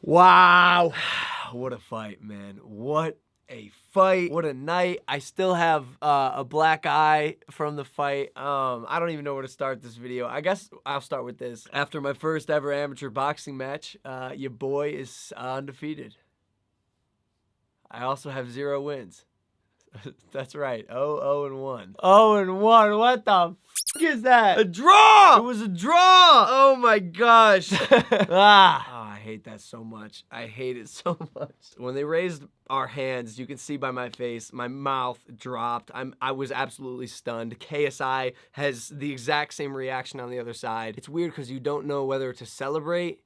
Wow. What a fight, man. What a fight. What a night. I still have a black eye from the fight. I don't even know where to start this video. I guess I'll start with this. After my first ever amateur boxing match, your boy is undefeated. I also have 0 wins. That's right. 0-1. 0-1. What the f is that? A draw! It was a draw! Oh my gosh. I hate that so much. I hate it so much. When they raised our hands, you can see by my face, my mouth dropped. I was absolutely stunned. KSI has the exact same reaction on the other side. It's weird because you don't know whether to celebrate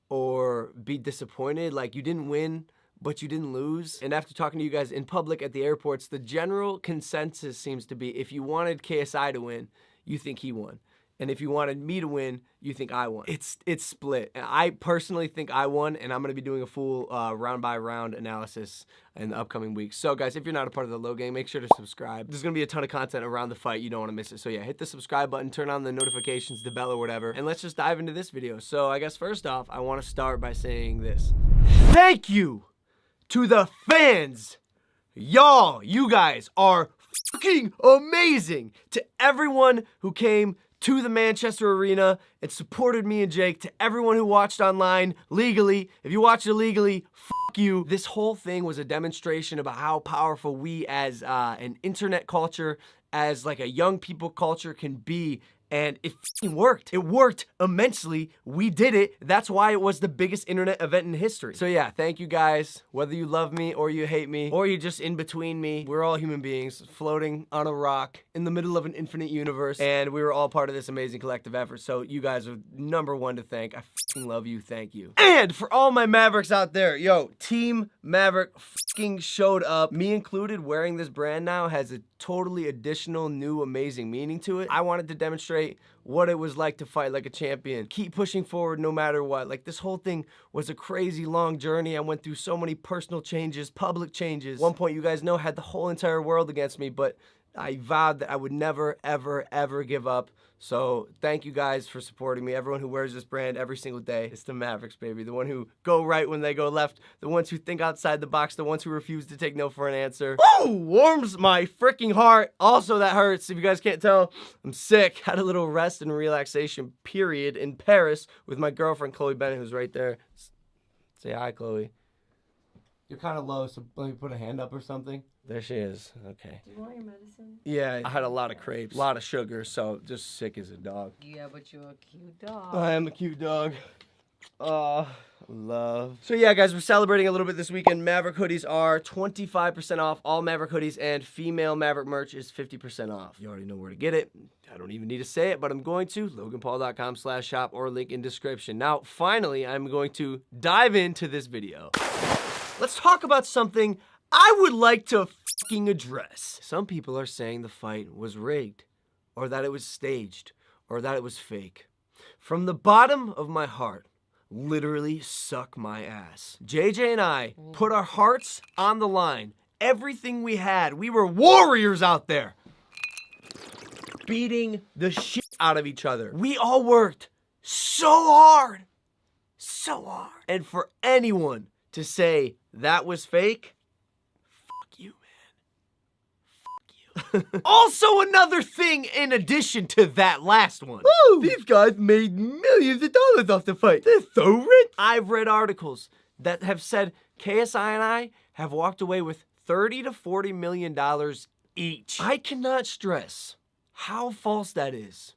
or be disappointed. Like, you didn't win, but you didn't lose. And after talking to you guys in public at the airports, the general consensus seems to be if you wanted KSI to win, you think he won. And if you wanted me to win, you think I won. It's split. I personally think I won, and I'm gonna be doing a full round by round analysis in the upcoming weeks. So guys, if you're not a part of the Logan, make sure to subscribe. There's gonna be a ton of content around the fight. You don't wanna miss it. So yeah, hit the subscribe button, turn on the notifications, the bell or whatever, and let's just dive into this video. So I guess first off, I wanna start by saying this. Thank you to the fans. Y'all, you guys are fucking amazing. To everyone who came to the Manchester Arena and supported me and Jake, to everyone who watched online legally. If you watched illegally, fuck you. This whole thing was a demonstration about how powerful we as an internet culture, as like a young people culture can be. And it f***ing worked. It worked immensely. We did it. That's why it was the biggest internet event in history. So yeah, thank you guys. Whether you love me or you hate me or you're just in between me, we're all human beings floating on a rock in the middle of an infinite universe. And we were all part of this amazing collective effort. So you guys are #1 to thank. I f***ing love you. Thank you. And for all my Mavericks out there, yo, Team Maverick f***ing showed up. Me included. Wearing this brand now has a totally additional, new, amazing meaning to it. I wanted to demonstrate what it was like to fight like a champion. Keep pushing forward no matter what. Like, this whole thing was a crazy long journey. I went through so many personal changes, public changes. At one point, you guys know, I had the whole entire world against me, but I vowed that I would never, ever, ever give up. So thank you guys for supporting me. Everyone who wears this brand every single day. It's the Mavericks, baby. The one who go right when they go left. The ones who think outside the box. The ones who refuse to take no for an answer. Woo! Warms my freaking heart. Also, that hurts. If you guys can't tell, I'm sick. Had a little rest and relaxation period in Paris with my girlfriend, Chloe Bennett, who's right there. Say hi, Chloe. You're kind of low, so let me put a hand up or something. There she is. Okay. Do you want your medicine? Yeah, I had a lot of crepes, a lot of sugar, so just sick as a dog. Yeah, but you're a cute dog. I am a cute dog. Love. So yeah, guys, we're celebrating a little bit this weekend. Maverick hoodies are 25% off. All Maverick hoodies and female Maverick merch is 50% off. You already know where to get it. I don't even need to say it, but I'm going to. loganpaul.com/shop or link in description. Now, finally, I'm going to dive into this video. Let's talk about something I would like to fucking address. Some people are saying the fight was rigged, or that it was staged, or that it was fake. From the bottom of my heart, literally suck my ass. JJ and I put our hearts on the line. Everything we had. We were warriors out there, beating the shit out of each other. We all worked so hard. So hard. And for anyone to say that was fake, fuck you, man. Fuck you. Also, another thing in addition to that last one. Woo! These guys made millions of dollars off the fight. They're so rich. I've read articles that have said KSI and I have walked away with $30 to $40 million each. I cannot stress how false that is,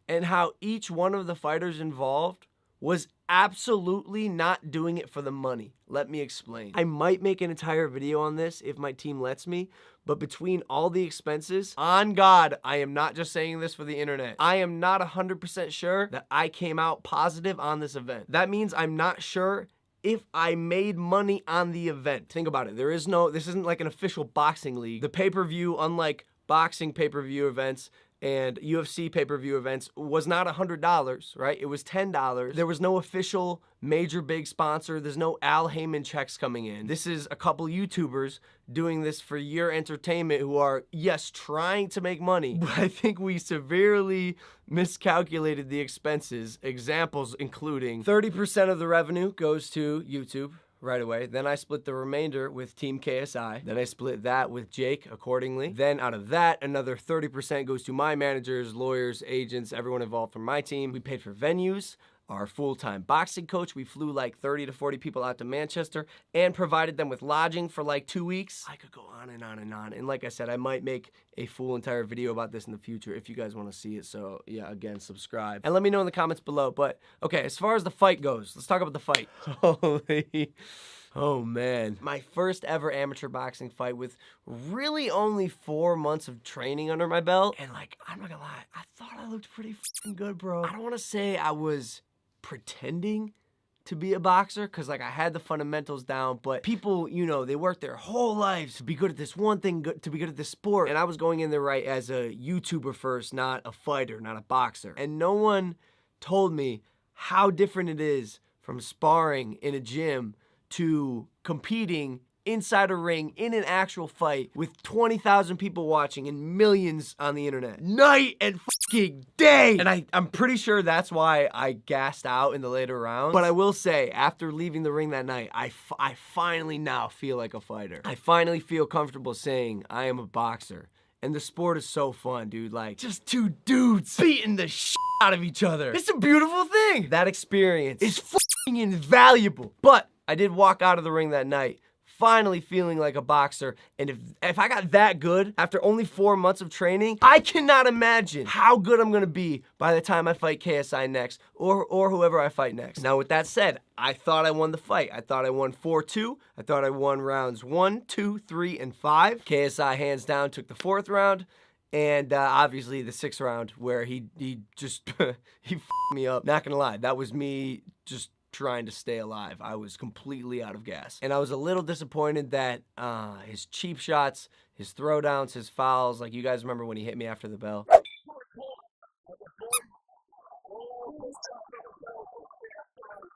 and how each one of the fighters involved was absolutely not doing it for the money. Let me explain. I might make an entire video on this if my team lets me, but between all the expenses, on God, I am not just saying this for the internet. I am not 100% sure that I came out positive on this event. That means I'm not sure if I made money on the event. Think about it. This isn't like an official boxing league. The pay-per-view, unlike boxing pay-per-view events and UFC pay-per-view events was not $100, right? It was $10. There was no official major big sponsor. There's no Al Heyman checks coming in. This is a couple YouTubers doing this for your entertainment who are, yes, trying to make money, but I think we severely miscalculated the expenses. Examples including 30% of the revenue goes to YouTube right away. Then I split the remainder with Team KSI. Then I split that with Jake accordingly. Then out of that, another 30% goes to my managers, lawyers, agents, everyone involved from my team. We paid for venues, our full-time boxing coach. We flew like 30 to 40 people out to Manchester and provided them with lodging for like 2 weeks. I could go on and on and on. And like I said, I might make a full entire video about this in the future if you guys want to see it. So yeah, again, subscribe. And let me know in the comments below. But okay, as far as the fight goes, let's talk about the fight. Holy... Oh man, my first ever amateur boxing fight with really only 4 months of training under my belt. And like, I'm not gonna lie, I thought I looked pretty fucking good, bro. I don't wanna say I was pretending to be a boxer, cause like I had the fundamentals down, but people, you know, they work their whole lives to be good at this one thing, to be good at this sport. And I was going in there right as a YouTuber first, not a fighter, not a boxer. And no one told me how different it is from sparring in a gym to competing inside a ring in an actual fight with 20,000 people watching and millions on the internet. Night and fucking day! And I'm pretty sure that's why I gassed out in the later rounds. But I will say, after leaving the ring that night, I finally now feel like a fighter. I finally feel comfortable saying I am a boxer. And the sport is so fun, dude. Like, just two dudes beating the shit out of each other. It's a beautiful thing. That experience is fucking invaluable. But I did walk out of the ring that night, finally feeling like a boxer. And if I got that good after only 4 months of training, I cannot imagine how good I'm gonna be by the time I fight KSI next, or whoever I fight next. Now, with that said, I thought I won the fight. I thought I won 4-2. I thought I won rounds 1, 2, 3, and 5. KSI hands down took the 4th round. And obviously the 6th round where he just, he f***ed me up. Not gonna lie, that was me just trying to stay alive. I was completely out of gas. And I was a little disappointed that his cheap shots, his throwdowns, his fouls, like you guys remember when he hit me after the bell?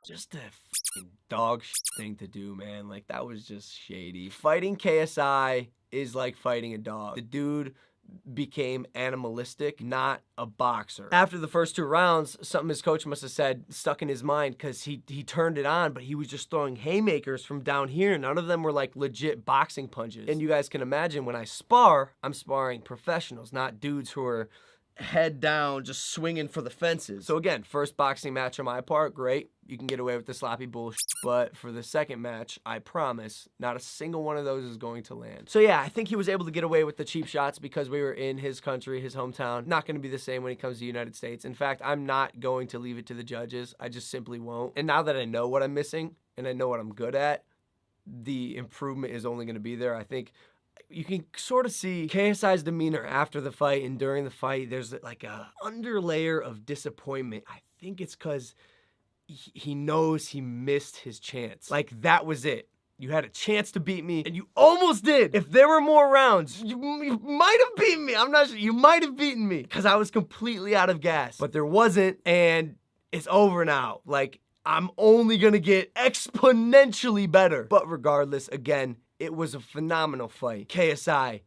Just a fucking dog shit thing to do, man. Like, that was just shady. Fighting KSI is like fighting a dog. The dude became animalistic, not a boxer. After the first 2 rounds, something his coach must have said stuck in his mind, because he turned it on, but he was just throwing haymakers from down here. None of them were like legit boxing punches. And you guys can imagine when I spar, I'm sparring professionals, not dudes who are head down, just swinging for the fences. So again, first boxing match on my part, great. You can get away with the sloppy bullshit. But for the second match, I promise, not a single one of those is going to land. So yeah, I think he was able to get away with the cheap shots because we were in his country, his hometown. Not going to be the same when he comes to the United States. In fact, I'm not going to leave it to the judges. I just simply won't. And now that I know what I'm missing and I know what I'm good at, the improvement is only going to be there. I think you can sort of see KSI's demeanor after the fight and during the fight. There's like a underlayer of disappointment. I think it's because he knows he missed his chance. Like, that was it. You had a chance to beat me, and you almost did. If there were more rounds, you might have beaten me. I'm not sure. You might have beaten me because I was completely out of gas. But there wasn't, and it's over now. Like, I'm only going to get exponentially better. But regardless, again, it was a phenomenal fight. KSI,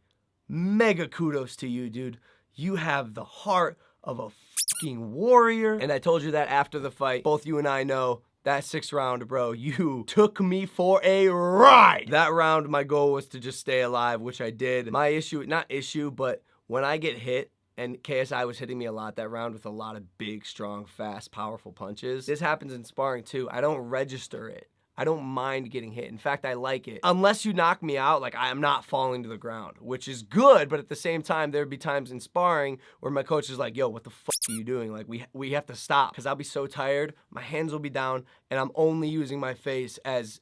mega kudos to you, dude. You have the heart of a fucking warrior. And I told you that after the fight. Both you and I know that 6th round, bro, you took me for a ride. That round, my goal was to just stay alive, which I did. My issue, not issue, but when I get hit, and KSI was hitting me a lot that round with a lot of big, strong, fast, powerful punches. This happens in sparring too. I don't register it. I don't mind getting hit. In fact, I like it. Unless you knock me out, like, I am not falling to the ground, which is good, but at the same time, there'd be times in sparring where my coach is like, yo, what the fuck are you doing? Like, we have to stop, because I'll be so tired, my hands will be down, and I'm only using my face as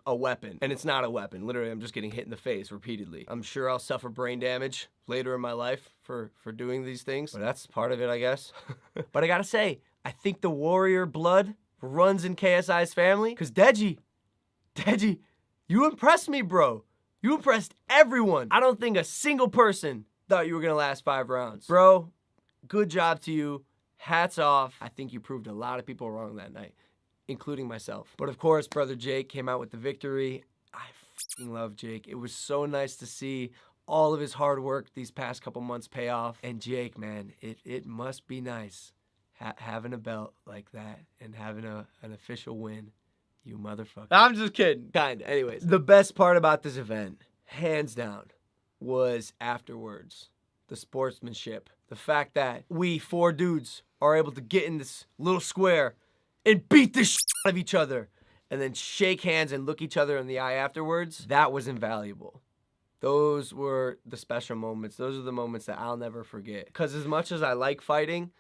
a weapon. And it's not a weapon. Literally, I'm just getting hit in the face repeatedly. I'm sure I'll suffer brain damage later in my life for doing these things, but that's part of it, I guess. But I gotta say, I think the warrior blood runs in KSI's family, because Deji, you impressed me, bro. You impressed everyone. I don't think a single person thought you were gonna last 5 rounds. Bro, good job to you. Hats off. I think you proved a lot of people wrong that night, including myself. But of course, brother Jake came out with the victory. I fucking love Jake. It was so nice to see all of his hard work these past couple months pay off. And Jake, man, it must be nice having a belt like that and having an official win. You motherfucker. I'm just kidding. Kinda. Anyways, the best part about this event, hands down, was afterwards. The sportsmanship. The fact that we 4 dudes are able to get in this little square and beat the shit out of each other and then shake hands and look each other in the eye afterwards, that was invaluable. Those were the special moments. Those are the moments that I'll never forget. Because as much as I like fighting,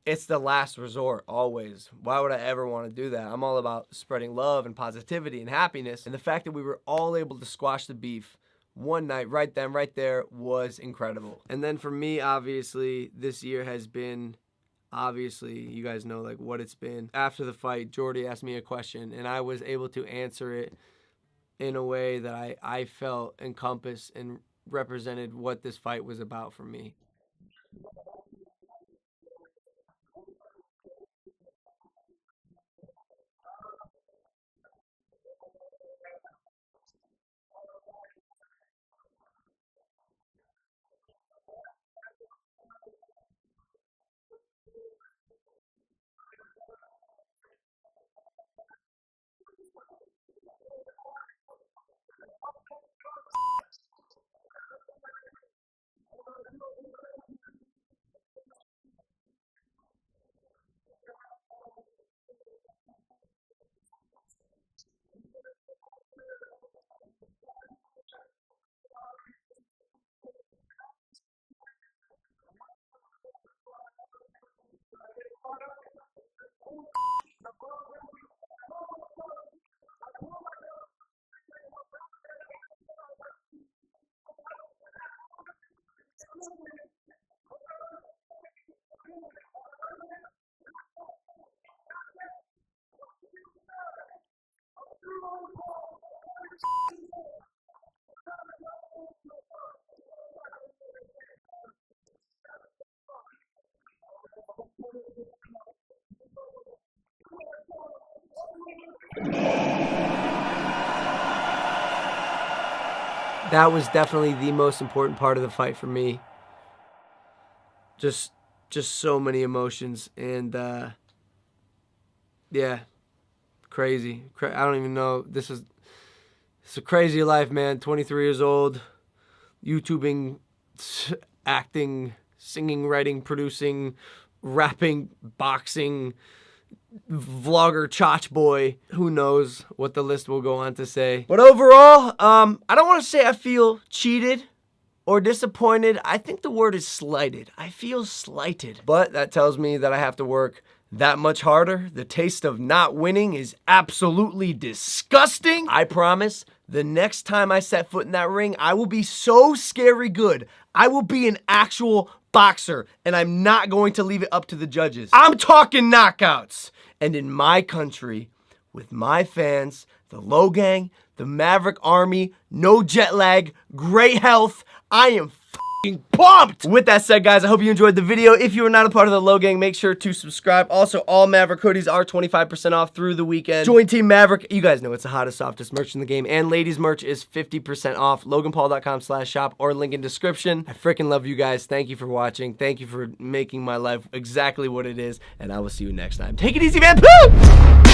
it's the last resort, always. Why would I ever want to do that? I'm all about spreading love and positivity and happiness. And the fact that we were all able to squash the beef one night, right then, right there, was incredible. And then for me, obviously, this year has been, obviously, you guys know like what it's been. After the fight, Jordy asked me a question, and I was able to answer it in a way that I felt encompassed and represented what this fight was about for me. That was definitely the most important part of the fight for me. Just so many emotions, and yeah, crazy. I don't even know. It's a crazy life, man. 23 years old, YouTubing, acting, singing, writing, producing, rapping, boxing, vlogger, chotch boy. Who knows what the list will go on to say. But overall, I don't want to say I feel cheated or disappointed. I think the word is slighted. I feel slighted. But that tells me that I have to work that much harder. The taste of not winning is absolutely disgusting. I promise, the next time I set foot in that ring, I will be so scary good. I will be an actual boxer, and I'm not going to leave it up to the judges. I'm talking knockouts. And in my country, with my fans, the Logang, the Maverick Army, no jet lag, great health, I am fucking pumped! With that said, guys, I hope you enjoyed the video. If you are not a part of the Logang, make sure to subscribe. Also, all Maverick hoodies are 25% off through the weekend. Join Team Maverick. You guys know it's the hottest, softest merch in the game. And ladies merch is 50% off. loganpaul.com/shop or link in description. I freaking love you guys. Thank you for watching. Thank you for making my life exactly what it is. And I will see you next time. Take it easy, man. Poo!